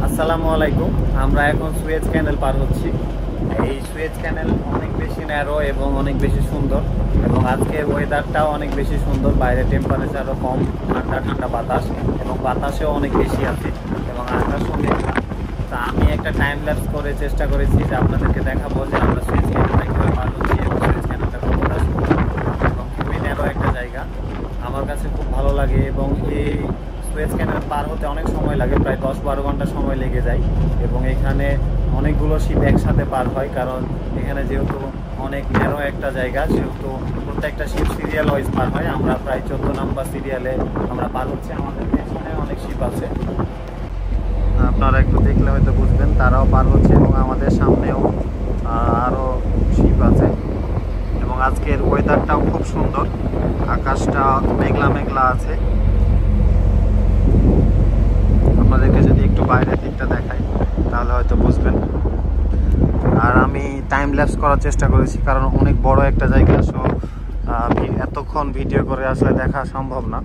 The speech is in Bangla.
আসসালামু আলাইকুম। আমরা এখন সুয়েজ ক্যানেল পার হচ্ছি। এই সুয়েজ ক্যানেল অনেক বেশি ন্যারো এবং অনেক বেশি সুন্দর, এবং আজকের ওয়েদারটাও অনেক বেশি সুন্দর। বাইরে টেম্পারেচারও কম, ঠান্ডা ঠান্ডা বাতাস, এবং বাতাসেও অনেক বেশি আছে এবং আকাশ অনেক। তা আমি একটা টাইম ল্যাপস করে চেষ্টা করেছি যে আপনাদেরকে দেখাবো যে আমরা সুয়েজ ক্যানেলটা কীভাবে পার হচ্ছি এবং সুয়েজ ক্যানেলটা কতটা সুন্দর এবং খুবই ন্যারো একটা জায়গা। আমার কাছে খুব ভালো লাগে এবং এই সুয়েজ ক্যানেল পার হতে অনেক সময় লাগে, প্রায় 10-12 ঘন্টা সময় লেগে যায়। এবং এখানে অনেকগুলো শিপ একসাথে পার হয়, কারণ এখানে যেহেতু অনেক ন্যারো একটা জায়গা, সেহেতু প্রত্যেকটা শিপ সিরিয়াল ওয়াইজ পার হয়। আমরা প্রায় 14 নাম্বার সিরিয়ালে আমরা পার হচ্ছি। আমাদের পেছনে অনেক শিপ আছে, আপনারা একটু দেখলে হয়তো বুঝবেন, তারাও পার হচ্ছে এবং আমাদের সামনেও আরও শিপ আছে। এবং আজকের ওয়েদারটাও খুব সুন্দর, আকাশটা মেঘলা মেঘলা আছে। আপনাদেরকে যদি একটু বাইরের দিকটা দেখাই তাহলে হয়তো বুঝবেন। আর আমি টাইম ল্যাপস করার চেষ্টা করেছি, কারণ অনেক বড় একটা জায়গা, সো এতক্ষণ ভিডিও করে আসলে দেখা সম্ভব না।